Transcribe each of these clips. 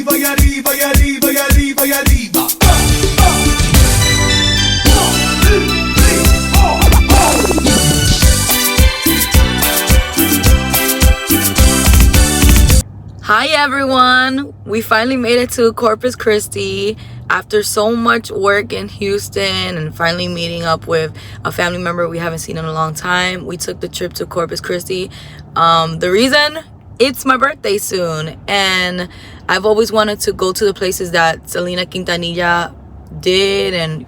arriba y arriba y arriba y arriba y arriba. Hi everyone! We finally made it to Corpus Christi after so much work in Houston and finally meeting up with a family member we haven't seen in a long time. We took the trip to Corpus Christi. The reason, it's my birthday soon and I've always wanted to go to the places that Selena Quintanilla did and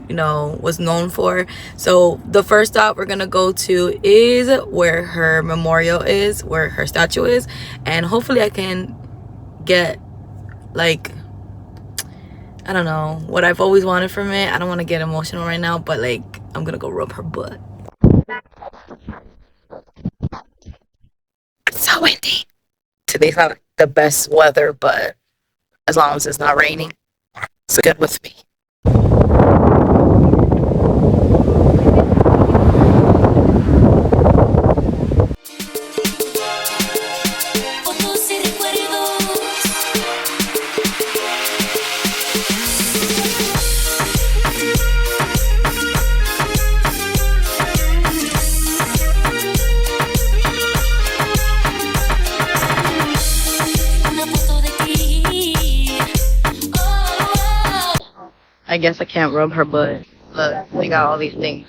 was known for. So the first stop we're gonna go to is where her memorial is, where her statue is, and hopefully I can get like, I don't know, what I've always wanted from it. I don't want to get emotional right now, but like I'm gonna go rub her butt. It's so windy. Today's not the best weather, but as long as it's not raining, it's good with me. I guess I can't rub her butt. Look, we got all these things.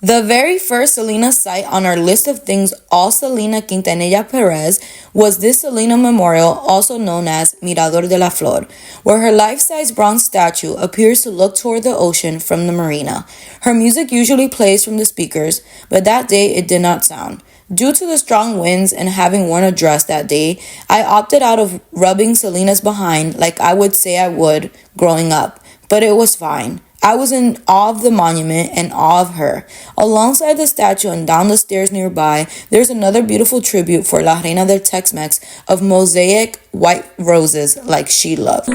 The very first Selena site on our list of things all Selena Quintanilla Perez was this Selena Memorial, also known as Mirador La Flor, where her life-size bronze statue appears to look toward the ocean from the marina. Her music usually plays from the speakers, but that day it did not sound. Due to the strong winds and having worn a dress that day, I opted out of rubbing Selena's behind like I would say I would growing up, but it was fine. I was in awe of the monument and awe of her. Alongside the statue and down the stairs nearby, there's another beautiful tribute for La Reina del Tex-Mex of mosaic white roses like she loved.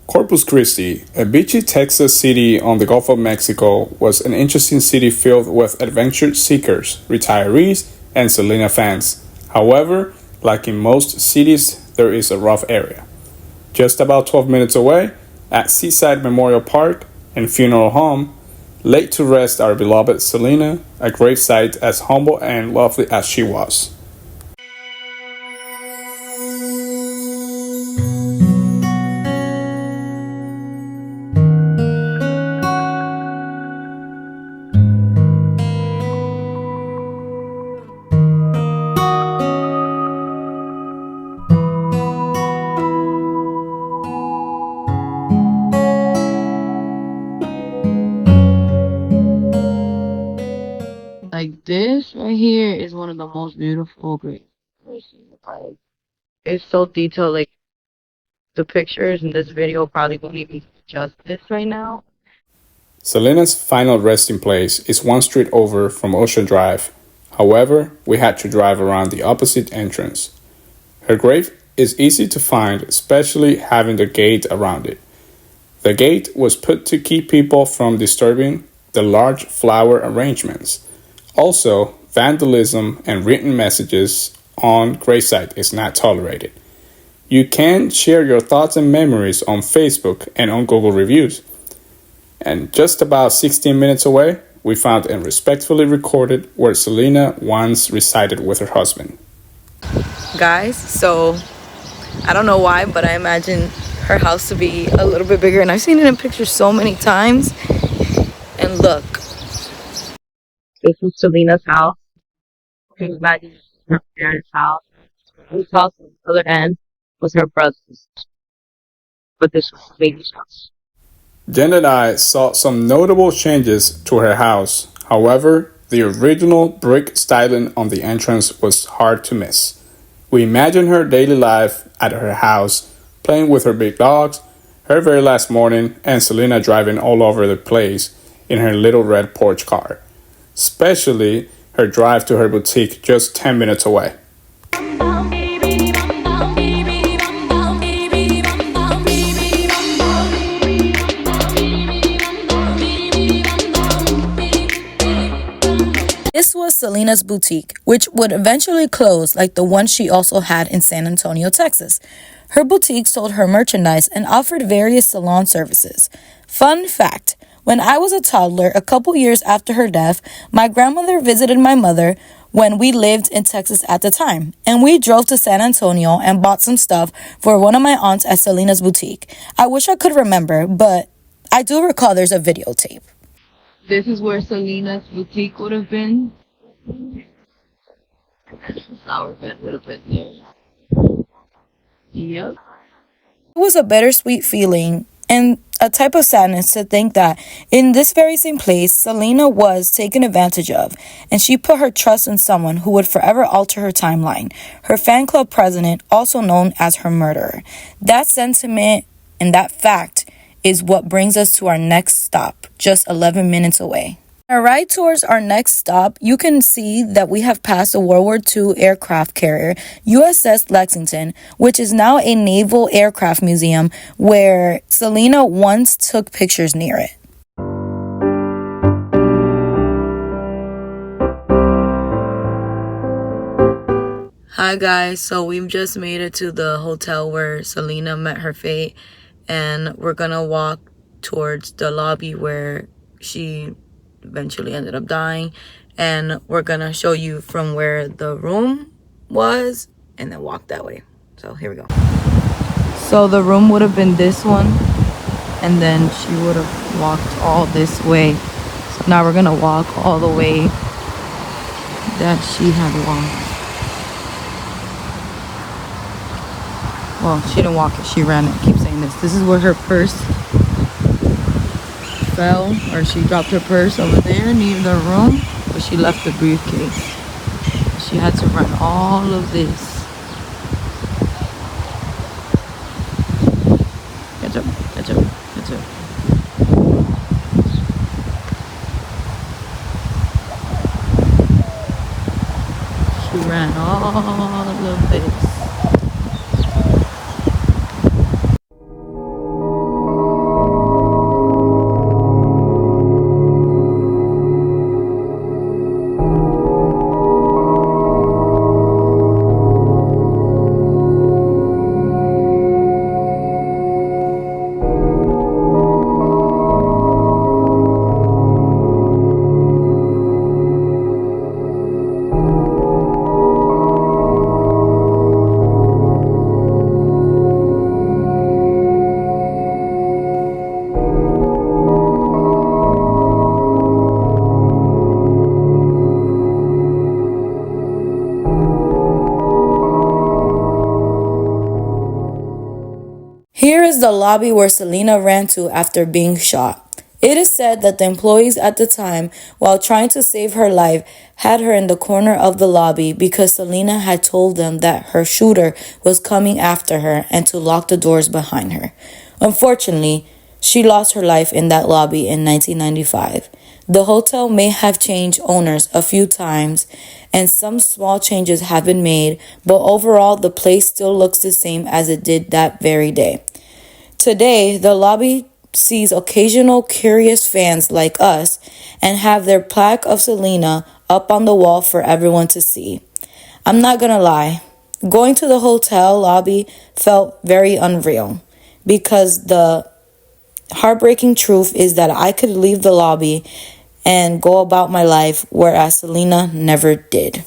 Corpus Christi, a beachy Texas city on the Gulf of Mexico, was an interesting city filled with adventure seekers, retirees, and Selena fans. However, like in most cities, there is a rough area. Just about 12 minutes away, at Seaside Memorial Park and Funeral Home, laid to rest our beloved Selena, a gravesite as humble and lovely as she was. Like this right here is one of the most beautiful graves. Like, it's so detailed. Like the pictures in this video probably won't even do justice right now. Selena's final resting place is one street over from Ocean Drive. However, we had to drive around the opposite entrance. Her grave is easy to find, especially having the gate around it. The gate was put to keep people from disturbing the large flower arrangements. Also, vandalism and written messages on gravesite is not tolerated. You can share your thoughts and memories on Facebook and on Google Reviews. And just about 16 minutes away, we found and respectfully recorded where Selena once resided with her husband. Guys, so I don't know why, but I imagine her house to be a little bit bigger, and I've seen it in pictures so many times. And look, this is Selena's house. Imagine her parents' house. Whose house on the other end was her brother's. But this was baby's house. Jen and I saw some notable changes to her house. However, the original brick styling on the entrance was hard to miss. We imagine her daily life at her house, playing with her big dogs, her very last morning, and Selena driving all over the place in her little red Porsche car. Especially her drive to her boutique just 10 minutes away. This was Selena's boutique, which would eventually close like the one she also had in San Antonio, Texas. Her boutique sold her merchandise and offered various salon services. Fun fact, when I was a toddler, a couple years after her death, my grandmother visited my mother when we lived in Texas at the time, and we drove to San Antonio and bought some stuff for one of my aunts at Selena's boutique. I wish I could remember, but I do recall there's a videotape. This is where Selena's boutique would have been. Flower bed would have been there. Yep. It was a bittersweet feeling and a type of sadness to think that in this very same place, Selena was taken advantage of, and she put her trust in someone who would forever alter her timeline, her fan club president, also known as her murderer. That sentiment and that fact is what brings us to our next stop, just 11 minutes away. On our ride towards our next stop, you can see that we have passed a World War II aircraft carrier, USS Lexington, which is now a naval aircraft museum where Selena once took pictures near it. Hi guys, so we've just made it to the hotel where Selena met her fate, and we're gonna walk towards the lobby where she eventually ended up dying, and we're gonna show you from where the room was and then walk that way. So here we go. So the room would have been this one, and then she would have walked all this way. So now we're gonna walk all the way that she had walked. Well, she didn't walk it, she ran it. I keep saying this. This is where her purse fell, or she dropped her purse over there near the room, but she left the briefcase. She had to run all of this. Catch up, catch up, catch up. She ran all of this. Here is the lobby where Selena ran to after being shot. It is said that the employees at the time, while trying to save her life, had her in the corner of the lobby because Selena had told them that her shooter was coming after her and to lock the doors behind her. Unfortunately, she lost her life in that lobby in 1995. The hotel may have changed owners a few times, and some small changes have been made, but overall the place still looks the same as it did that very day. Today, the lobby sees occasional curious fans like us and have their plaque of Selena up on the wall for everyone to see. I'm not gonna lie, going to the hotel lobby felt very unreal, because the heartbreaking truth is that I could leave the lobby and go about my life, whereas Selena never did.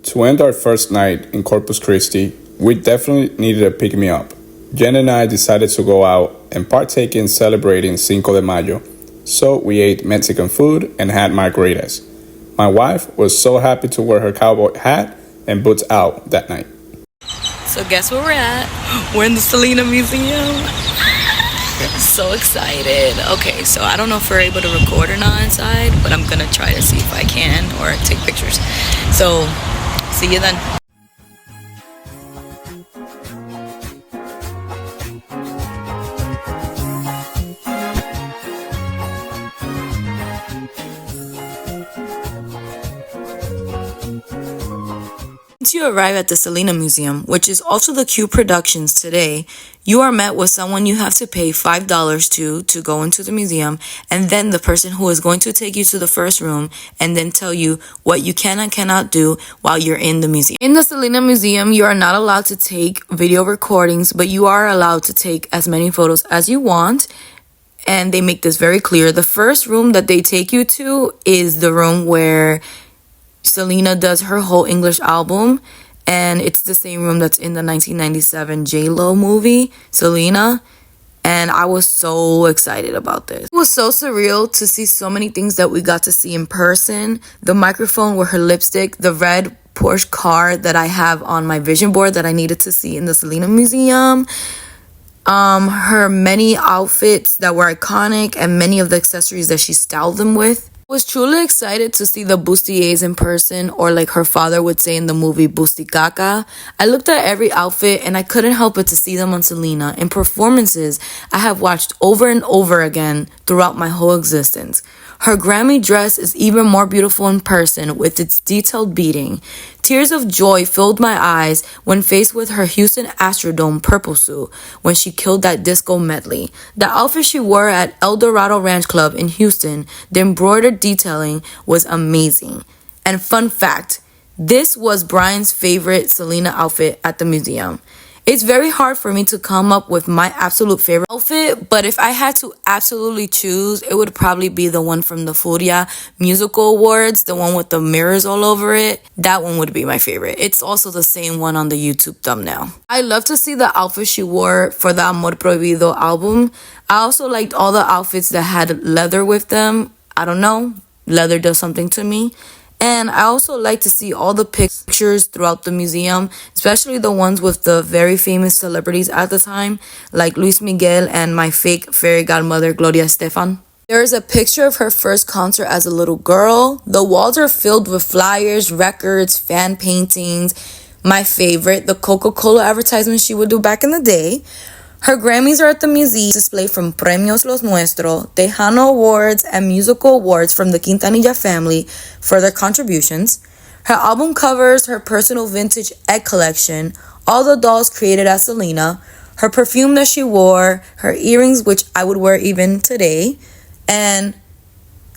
To end our first night in Corpus Christi, we definitely needed a pick-me-up. Jen and I decided to go out and partake in celebrating Cinco de Mayo, so we ate Mexican food and had margaritas. My wife was so happy to wear her cowboy hat and boots out that night. So guess where we're at? We're in the Selena Museum. So excited. Okay, so I don't know if we're able to record or not inside, but I'm gonna try to see if I can, or take pictures. So, see you then. you arrive at the Selena Museum, which is also the Q Productions today, you are met with someone you have to pay $5 to go into the museum, and then the person who is going to take you to the first room and then tell you what you can and cannot do while you're in the museum. In the Selena Museum, you are not allowed to take video recordings, but you are allowed to take as many photos as you want. And they make this very clear. The first room that they take you to is the room where Selena does her whole English album, and it's the same room that's in the 1997 J-Lo movie, Selena, and I was so excited about this. It was so surreal to see so many things that we got to see in person. The microphone with her lipstick, the red Porsche car that I have on my vision board that I needed to see in the Selena Museum, her many outfits that were iconic, and many of the accessories that she styled them with. I was truly excited to see the bustiers in person, or like her father would say in the movie, busticaca. I looked at every outfit and I couldn't help but to see them on Selena in performances I have watched over and over again throughout my whole existence. Her Grammy dress is even more beautiful in person with its detailed beading. Tears of joy filled my eyes when faced with her Houston Astrodome purple suit when she killed that disco medley. The outfit she wore at El Dorado Ranch Club in Houston, the embroidered detailing was amazing. And fun fact, this was Brian's favorite Selena outfit at the museum. It's very hard for me to come up with my absolute favorite outfit, but if I had to absolutely choose, it would probably be the one from the Furia Musical Awards, the one with the mirrors all over it. That one would be my favorite. It's also the same one on the YouTube thumbnail. I love to see the outfit she wore for the Amor Prohibido album. I also liked all the outfits that had leather with them. I don't know, leather does something to me. And I also like to see all the pictures throughout the museum, especially the ones with the very famous celebrities at the time, like Luis Miguel and my fake fairy godmother, Gloria Estefan. There is a picture of her first concert as a little girl. The walls are filled with flyers, records, fan paintings. My favorite, the Coca-Cola advertisement she would do back in the day. Her Grammys are at the museum, display from Premios Los Nuestros, Tejano Awards, and musical awards from the Quintanilla family for their contributions. Her album covers, her personal vintage egg collection, all the dolls created at Selena, her perfume that she wore, her earrings, which I would wear even today, and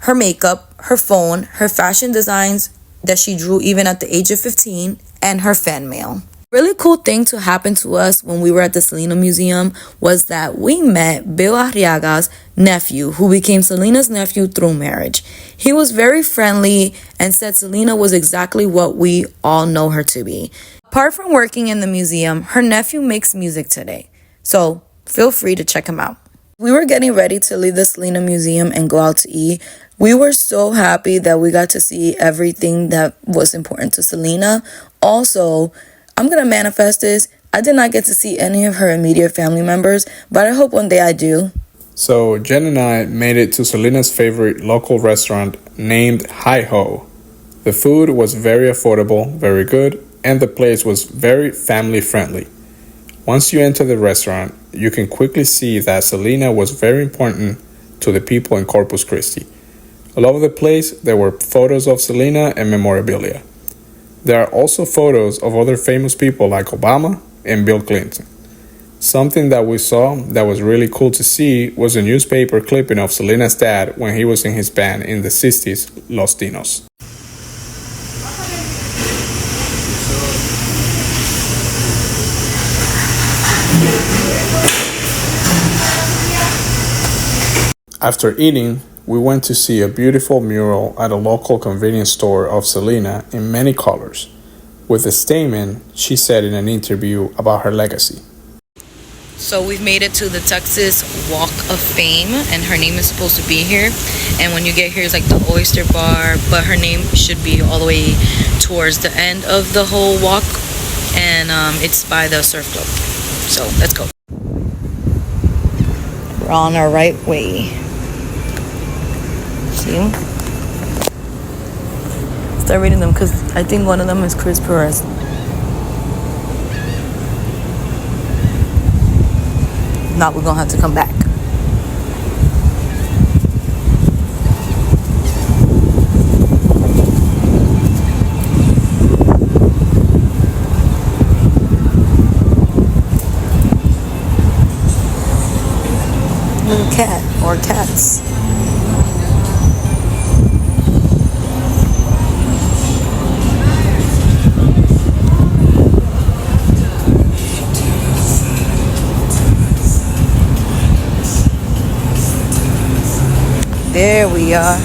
her makeup, her phone, her fashion designs that she drew even at the age of 15, and her fan mail. Really cool thing to happen to us when we were at the Selena Museum was that we met Bill Arriaga's nephew, who became Selena's nephew through marriage. He was very friendly and said Selena was exactly what we all know her to be. Apart from working in the museum, her nephew makes music today, so feel free to check him out. We were getting ready to leave the Selena Museum and go out to eat. We were so happy that we got to see everything that was important to Selena. Also, I'm going to manifest this. I did not get to see any of her immediate family members, but I hope one day I do. So Jen and I made it to Selena's favorite local restaurant named Hi Ho. The food was very affordable, very good, and the place was very family friendly. Once you enter the restaurant, you can quickly see that Selena was very important to the people in Corpus Christi. All over the place, there were photos of Selena and memorabilia. There are also photos of other famous people like Obama and Bill Clinton. Something that we saw that was really cool to see was a newspaper clipping of Selena's dad when he was in his band in the 60s, Los Dinos. After eating, we went to see a beautiful mural at a local convenience store of Selena in many colors, with a statement she said in an interview about her legacy. So we've made it to the Texas Walk of Fame, and her name is supposed to be here. And when you get here, it's like the Oyster Bar, but her name should be all the way towards the end of the whole walk, and it's by the surf club. So let's go. We're on our right way. See? Start reading them because I think one of them is Chris Perez. Not, we're gonna have to come back. cat or cats. There we are.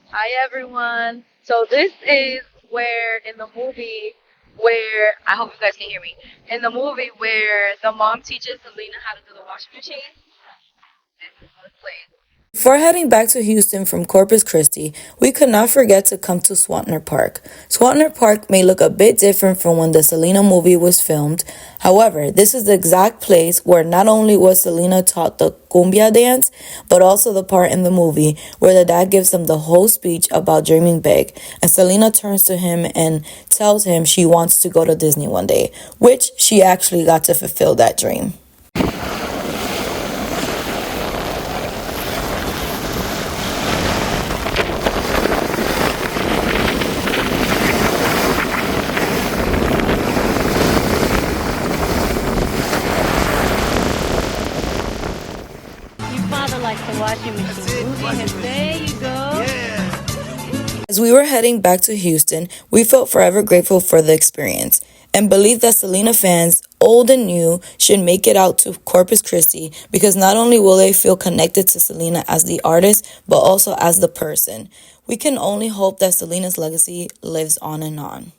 Hi everyone. So this is where in the movie where I hope you guys can hear me. In the movie where the mom teaches Selena how to do the washing machine. This is the place. Before heading back to Houston from Corpus Christi, we could not forget to come to Swantner Park. Swatner Park may look a bit different from when the Selena movie was filmed. However, this is the exact place where not only was Selena taught the cumbia dance, but also the part in the movie where the dad gives them the whole speech about dreaming big, and Selena turns to him and tells him she wants to go to Disney one day, which she actually got to fulfill that dream. The washing machine. There you go. As we were heading back to Houston, we felt forever grateful for the experience and believe that Selena fans, old and new, should make it out to Corpus Christi because not only will they feel connected to Selena as the artist, but also as the person. We can only hope that Selena's legacy lives on and on.